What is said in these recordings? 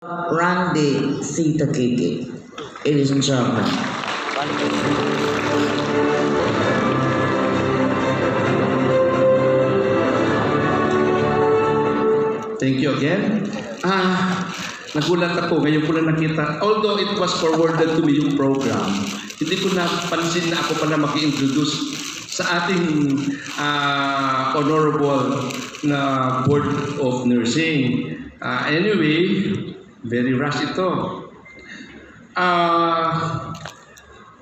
Randy C. Takiki. Ladies and gentlemen. Thank you again. Nagulat ako, ngayon ko lang nakita. Although it was forwarded to me yung program, hindi ko napansin na ako pala maki-introduce sa ating honorable na Board of Nursing. Anyway, very rush ito.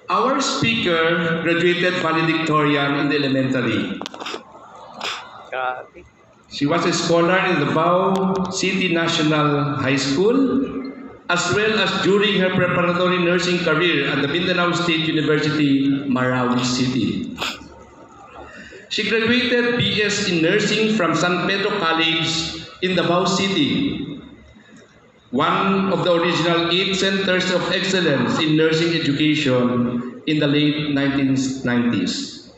Our speaker graduated valedictorian in the elementary. She was a scholar in the Davao City National High School, as well as during her preparatory nursing career at the Mindanao State University, Marawi City. She graduated BS in Nursing from San Pedro College in Davao City, one of the original 8 centers of excellence in nursing education in the late 1990s.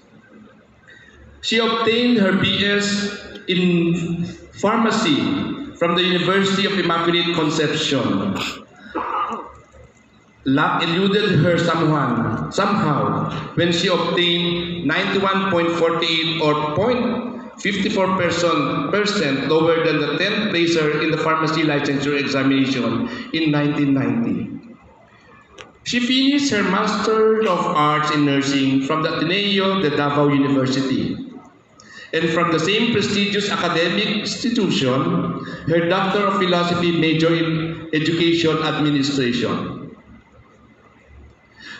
She obtained her BS in pharmacy from the University of Immaculate Conception. Luck eluded her somehow when she obtained 91.48 or 0.54% lower than the 10th placer in the pharmacy licensure examination in 1990. She finished her Master of Arts in Nursing from the Ateneo de Davao University. And from the same prestigious academic institution, her Doctor of Philosophy major in Education Administration.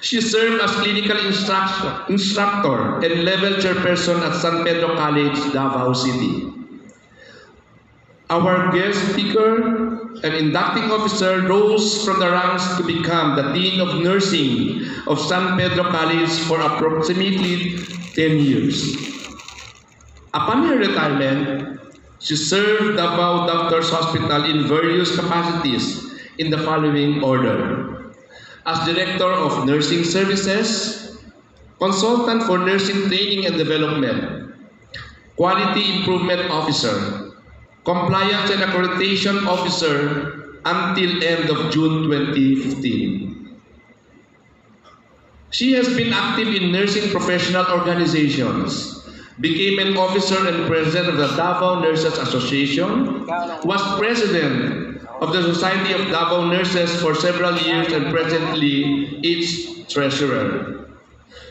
She served as clinical instructor and level chairperson at San Pedro College, Davao City. Our guest speaker, an inducting officer, rose from the ranks to become the Dean of Nursing of San Pedro College for approximately 10 years. Upon her retirement, she served Davao Doctors Hospital in various capacities in the following order: as Director of Nursing Services, Consultant for Nursing Training and Development, Quality Improvement Officer, Compliance and Accreditation Officer until end of June 2015. She has been active in nursing professional organizations, became an officer and president of the Davao Nurses Association, was president of the Society of Davao Nurses for several years and presently its treasurer.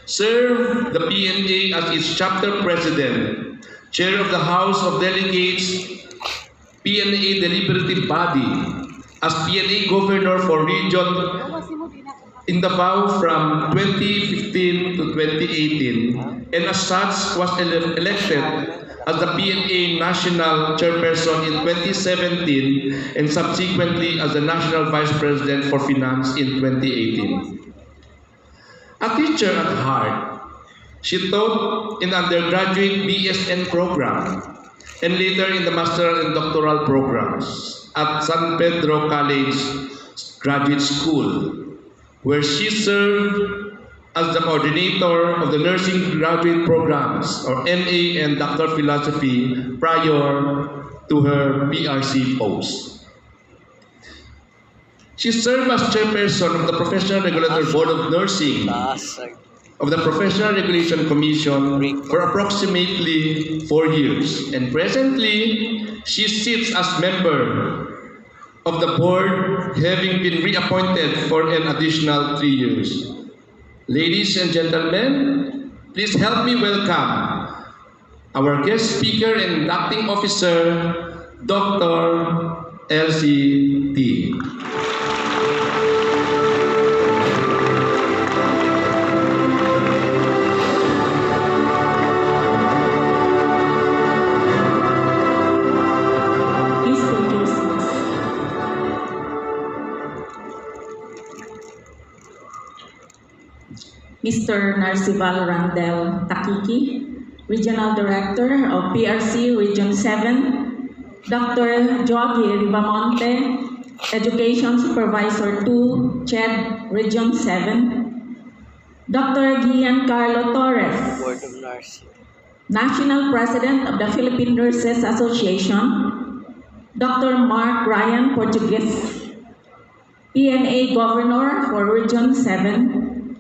Served the PNA as its chapter president, chair of the House of Delegates, PNA deliberative body, as PNA governor for region in Davao from 2015 to 2018, and as such was elected as the PNA National Chairperson in 2017 and subsequently as the National Vice President for Finance in 2018. A teacher at heart, she taught in undergraduate BSN program and later in the masteral and doctoral programs at San Pedro College Graduate School, where she served as the coordinator of the nursing graduate programs, or MA and Doctor of Philosophy, prior to her PRC post. She served as chairperson of the Professional Regulatory Board of Nursing of the Professional Regulation Commission for approximately 4 years, and presently she sits as member of the board, having been reappointed for an additional 3 years. Ladies and gentlemen, please help me welcome our guest speaker and inducting officer, Dr. Elsie T. Mr. Narcival Randel Takiki, Regional Director of PRC Region 7, Dr. Joaquin Ribamonte, Education Supervisor 2, CHED Region 7, Dr. Giancarlo Torres, Board of Nursing, National President of the Philippine Nurses Association, Dr. Mark Ryan Portuguese, PNA Governor for Region 7,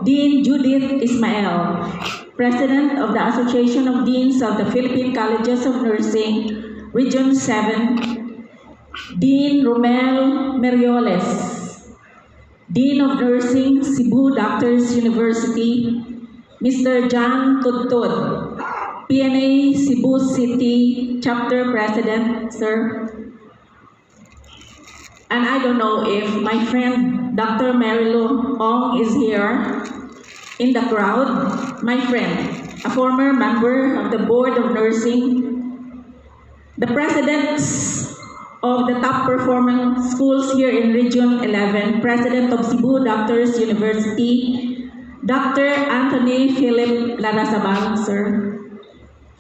Dean Judith Ismael, President of the Association of Deans of the Philippine Colleges of Nursing, Region 7, Dean Romel Merioles, Dean of Nursing, Cebu Doctors University, Mr. John Tudtud, PNA Cebu City Chapter President, sir. And I don't know if my friend Dr. Marilu Ong is here in the crowd. My friend, a former member of the Board of Nursing, the presidents of the top performing schools here in Region 11, President of Cebu Doctors University, Dr. Anthony Philip Larrazabal, sir.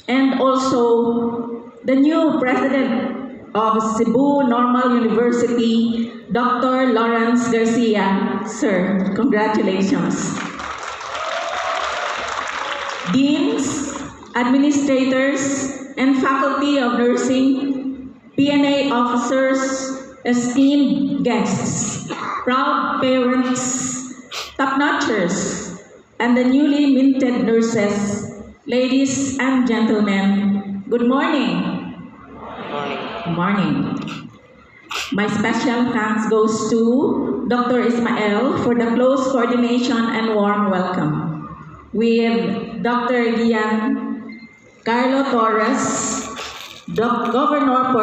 And also the new president of Cebu Normal University, Dr. Lawrence Garcia, sir. Congratulations. Deans, administrators, and faculty of nursing, PNA officers, esteemed guests, proud parents, top-notchers, and the newly minted nurses, ladies and gentlemen, good morning. Good morning. My special thanks goes to Dr. Ismael for the close coordination and warm welcome. With Dr. Gian Carlo Torres, Governor